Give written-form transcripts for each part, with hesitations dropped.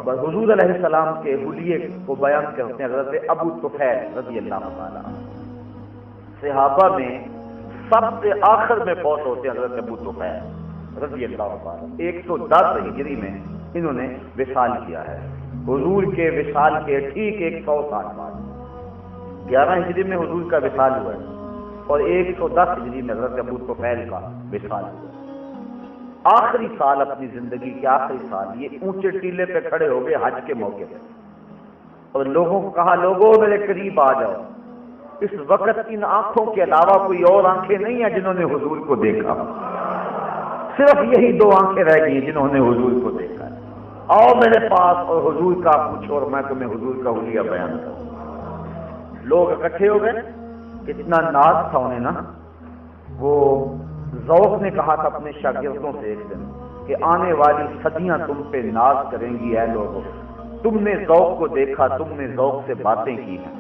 اکبر۔ حضور علیہ السلام کے حلیے کو بیان کرتے ہیں حضرت ابو طفیل رضی اللہ تعالیٰ عنہ۔ صحابہ میں سب سے آخر میں فوت ہوتے ہیں حضرت ابو طفیل رضی اللہ تعالیٰ۔ 110 ہجری میں انہوں نے وصال کیا ہے۔ حضور کے وصال کے ٹھیک 100 سال بعد 11 ہجری میں حضور کا وصال ہوا ہے اور 110 ہجری میں حضرت ابو طفیل کا وصال ہوا ہے۔ آخری سال اپنی زندگی کے آخری سال یہ اونچے ٹیلے پہ کھڑے ہو گئے حج کے موقع پہ اور لوگوں کو کہا لوگوں میرے قریب آ جاؤ، اس وقت ان آنکھوں کے علاوہ کوئی اور آنکھیں نہیں ہیں جنہوں نے حضور کو دیکھا، صرف یہی 2 آنکھیں رہ گئی جنہوں نے حضور کو دیکھا ہے، آؤ میرے پاس اور حضور کا پوچھو اور میں تمہیں حضور کا حلیہ بیان کروں۔ لوگ اکٹھے ہو گئے، کتنا ناز تھا انہیں نا۔ وہ ذوق نے کہا تھا اپنے شاگردوں سے ایک دن کہ آنے والی صدیاں تم پہ ناز کریں گی اے لوگوں، تم نے ذوق کو دیکھا، تم نے ذوق سے باتیں کی ہیں،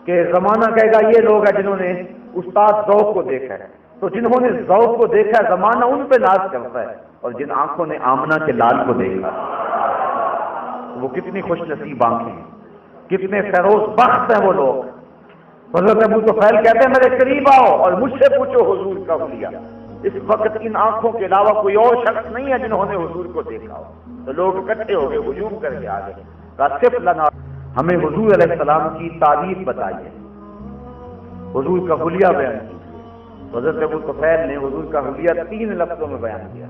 کہ زمانہ کہے گا یہ لوگ ہیں جنہوں نے استاد ذوق کو دیکھا ہے، تو جنہوں نے ذوق کو دیکھا ہے زمانہ ان پہ ناز کرتا ہے، اور جن آنکھوں نے آمنہ کے لال کو دیکھا وہ کتنی خوش نصیب آنکھیں ہیں، کتنے فیروز بخت ہیں وہ لوگ۔ حضرت ابو طفیل کہتے ہیں میرے قریب آؤ اور مجھ سے پوچھو حضور کا حلیہ، اس وقت ان آنکھوں کے علاوہ کوئی اور شخص نہیں ہے جنہوں نے حضور کو دیکھا ہو۔ تو لوگ اکٹھے ہو گئے، ہجوم کر کے آ گئے، کہا صرف لنا، ہمیں حضور علیہ السلام کی تعریف بتائیے، حضور کا حلیہ بیان کیجیے۔ حضرت ابو طفیل نے حضور کا حلیہ 3 لفظوں میں بیان کیا،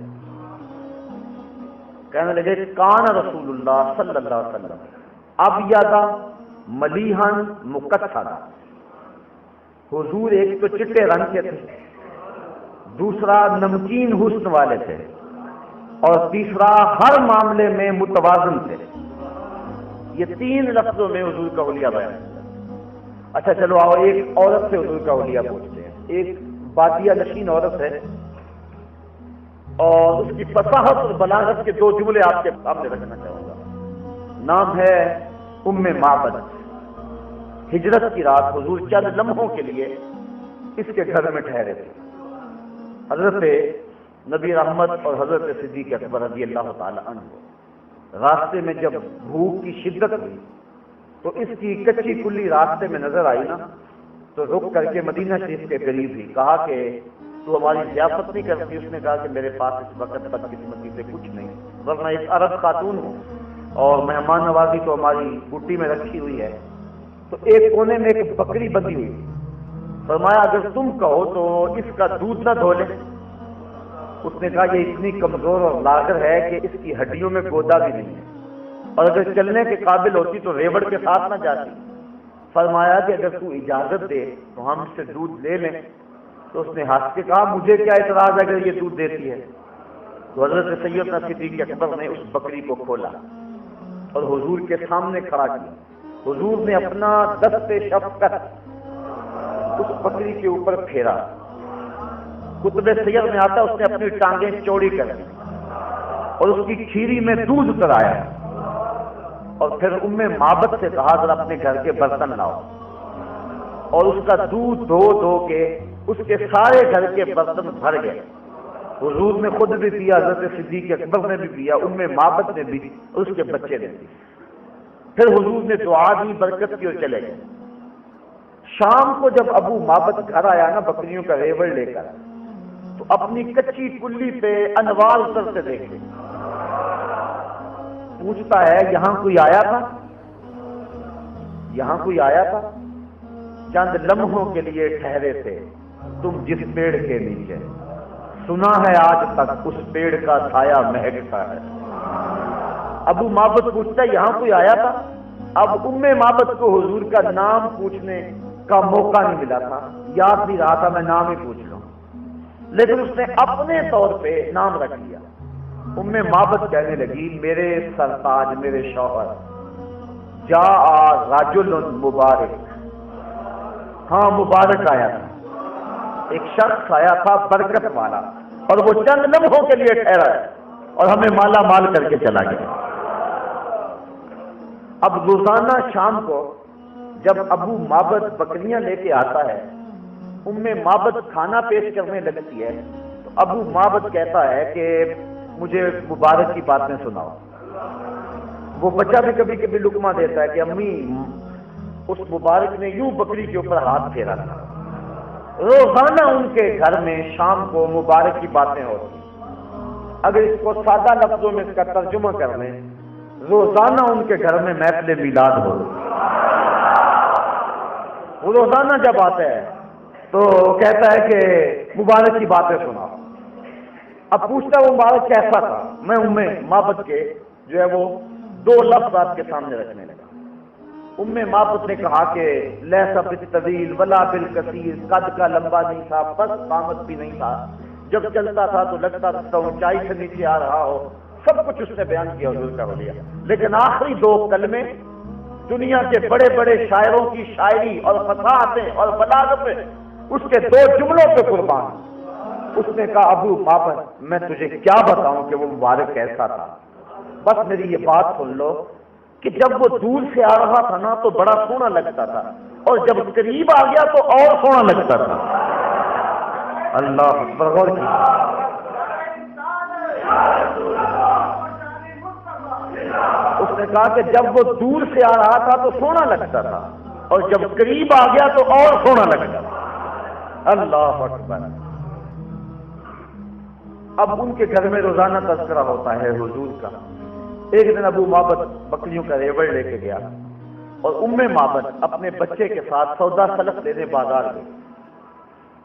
کہنے لگے کان رسول اللہ صلی اللہ علیہ وسلم ابیض ملیحا مکسدا، حضور ایک تو چٹے رنگ کے تھے، دوسرا نمکین حسن والے تھے، اور تیسرا ہر معاملے میں متوازن تھے۔ یہ 3 لفظوں میں حضور کا حلیہ بیان کیا۔ اچھا چلو آؤ ایک عورت سے حضور کا حلیہ پوچھتے ہیں۔ ایک بادیہ نشین عورت ہے اور اس کی فصاحت اور بلاغت کے 2 جملے آپ کے سامنے رکھنا چاہوں گا۔ نام ہے ام معبد۔ ہجرت کی رات حضور چند لمحوں کے لیے اس کے گھر میں ٹھہرے تھے۔ حضرت نبی رحمت اور حضرت صدیق اکبر رضی اللہ تعالی عنہ راستے میں جب بھوک کی شدت ہوئی تو اس کی کچی کلی راستے میں نظر آئی نا، تو رک کر کے مدینہ شریف کے قریب ہی کہا کہ تو ہماری ضیافت نہیں کرتی؟ اس نے کہا کہ میرے پاس اس وقت بدقسمتی سے کچھ نہیں، ورنہ ایک عرب خاتون ہوں اور مہمان نوازی تو ہماری بوٹی میں رکھی ہوئی ہے۔ تو ایک کونے میں ایک بکری بندھی ہوئی، فرمایا اگر تم کہو تو اس کا دودھ نہ دھو لیں۔ اس نے کہا یہ اتنی کمزور اور لاغر ہے کہ اس کی ہڈیوں میں گودا بھی نہیں ہے، اور اگر چلنے کے قابل ہوتی تو ریوڑ کے ساتھ نہ جاتی۔ فرمایا کہ اگر تو اجازت دے تو ہم اس سے دودھ لے لیں۔ تو اس نے ہنس کے کہا مجھے کیا اعتراض ہے اگر یہ دودھ دیتی ہے۔ تو حضرت سیدنا صدیق اکبر نے اس بکری کو کھولا اور حضور کے سامنے کھڑا کیا۔ حضور نے اپنا دست شفقت اس بکری کے اوپر پھیرا۔ کتب سیر میں آتا اس نے اپنی ٹانگیں چوڑی کر دی اور اس کی کھیری میں دودھ اترایا اور پھر ام معبد سے کہا ذرا اپنے گھر کے برتن لاؤ، اور اس کا دودھ دھو دھو کے اس کے سارے گھر کے برتن بھر گئے۔ حضور نے خود بھی پیا، حضرت صدیق اکبر نے بھی پیا، ام معبد نے بھی، اس کے بچے نے بھی۔ پھر حضور نے دعا دی، برکت کی اور چلے گئے۔ شام کو جب ابو معبد گھر آیا نا بکریوں کا ریوڑ لے کر، تو اپنی کچی کلی پہ انوار اترتے دیکھے۔ پوچھتا ہے یہاں کوئی آیا تھا؟ یہاں کوئی آیا تھا؟ چند لمحوں کے لیے ٹھہرے تھے تم جس پیڑ کے نیچے، سنا ہے آج تک اس پیڑ کا سایہ مہکتا ہے۔ ابو معبد پوچھتا ہے یہاں کوئی آیا تھا؟ اب ام معبد کو حضور کا نام پوچھنے کا موقع نہیں ملا تھا، یاد نہیں رہا تھا میں نام ہی پوچھ لوں، لیکن اس نے اپنے طور پہ نام رکھ لیا۔ ام معبد کہنے لگی میرے سرتاج، میرے شوہر، جاء رجل مبارک، ہاں مبارک آیا تھا، ایک شخص آیا تھا برکت والا، اور وہ چند لمحوں کے لیے ٹھہرا ہے اور ہمیں مالا مال کر کے چلا گیا۔ اب روزانہ شام کو جب ابو معبد بکریاں لے کے آتا ہے، ام معبد کھانا پیش کرنے لگتی ہے، تو ابو معبد کہتا ہے کہ مجھے مبارک کی باتیں سناؤ۔ وہ بچہ بھی کبھی کبھی لقمہ دیتا ہے کہ امی اس مبارک نے یوں بکری کے اوپر ہاتھ پھیرا تھا۔ روزانہ ان کے گھر میں شام کو مبارک کی باتیں ہوتی۔ اگر اس کو سادہ لفظوں میں اس کا ترجمہ کر لیں، روزانہ ان کے گھر میں محفل میلاد ہو۔ وہ روزانہ جب آتا ہے تو کہتا ہے کہ مبارک کی باتیں سنا۔ اب پوچھتا ہے وہ مبارک کیسا تھا؟ میں معبد کے جو ہے وہ 2 لفظ آپ کے سامنے رکھنے لگا۔ معبد نے کہا کہ لیسا بالطویل ولا بالکثیر، قد کا لمبا نہیں تھا، بس قامت بھی نہیں تھا، جب چلتا تھا تو لگتا تھا اونچائی سے نیچے آ رہا ہو، سب کچھ اس نے بیان کیا حضور کا ولیہ۔ لیکن آخری 2 کلمے دنیا کے بڑے بڑے شاعروں کی شاعری اور فصاحتیں اور بلاغتیں اس کے 2 جملوں پہ قربان۔ اس نے کہا ابو معبد میں تجھے کیا بتاؤں کہ وہ مبارک کیسا تھا، بس میری یہ بات سن لو کہ جب وہ دور سے آ رہا تھا نا تو بڑا سونا لگتا تھا، اور جب قریب آ گیا تو اور سونا لگتا تھا۔ اللہ اکبر، غور کیجیے۔ اس نے کہا کہ جب وہ دور سے آ رہا تھا تو سونا لگتا تھا، اور جب قریب آ گیا تو اور سونا لگتا تھا۔ اللہ اکبر۔ اب ان کے گھر میں روزانہ تذکرہ ہوتا ہے حضور کا۔ ایک دن ابو معبد بکریوں کا ریوڑ لے کے گیا، اور معبد اپنے بچے کے ساتھ سودا سلف لینے بازار گئے۔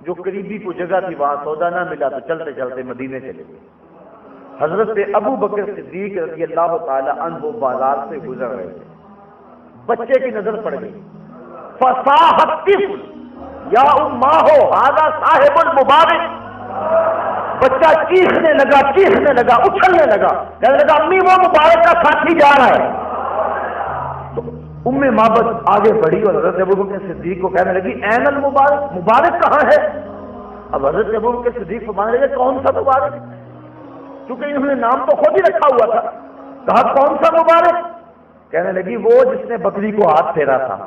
جو قریبی کو جگہ تھی وہاں سودا نہ ملا تو چلتے چلتے مدینے چلے گئے۔ حضرت ابو بکر صدیق رضی اللہ تعالی عنہ بازار سے گزر رہے تھے، بچے کی نظر پڑ گئی۔ فصاحت طفل یا اماں ہو ھذا صاحب المبارک، بچہ چیخنے لگا، اچھلنے لگا، کہنے لگا امی وہ مبارک کا ساتھی جا رہا ہے۔ تو معبد آگے بڑھی اور حضرت ابو بکر صدیق کو کہنے لگی این المبارک، مبارک کہاں ہے؟ اب حضرت ابو بکر صدیق فرمانے لگے کون سا مبارک؟ کیونکہ انہوں نے نام تو خود ہی رکھا ہوا تھا۔ کہا کون سا مبارک؟ کہنے لگی وہ جس نے بکری کو ہاتھ پھیرا تھا۔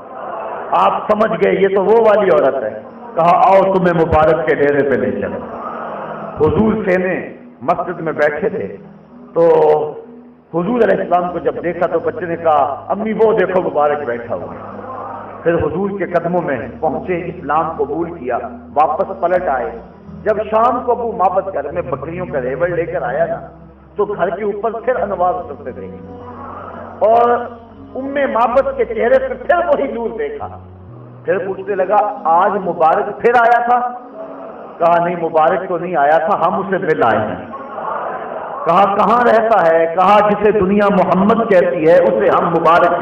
آپ سمجھ گئے یہ تو وہ والی عورت ہے۔ کہا آؤ تمہیں مبارک کے ڈیرے پہ لے چلو۔ حضور سینے مسجد میں بیٹھے تھے، تو حضور علیہ السلام کو جب دیکھا تو بچے نے کہا امی وہ دیکھو مبارک بیٹھا ہوا۔ پھر حضور کے قدموں میں پہنچے، اسلام قبول کیا، واپس پلٹ آئے۔ جب شام کو ابو معبد گھر میں بکریوں کا ریوڑ لے کر آیا نا تو گھر کے اوپر پھر انوار اترتے دیکھے، اور معبد کے چہرے پر پھر وہی نور دیکھا۔ پھر پوچھنے لگا آج مبارک پھر آیا تھا؟ کہا نہیں مبارک تو نہیں آیا تھا، ہم اسے مل آئے ہیں۔ کہا کہاں رہتا ہے؟ کہا جسے دنیا محمد کہتی ہے اسے ہم مبارک کہتے ہیں۔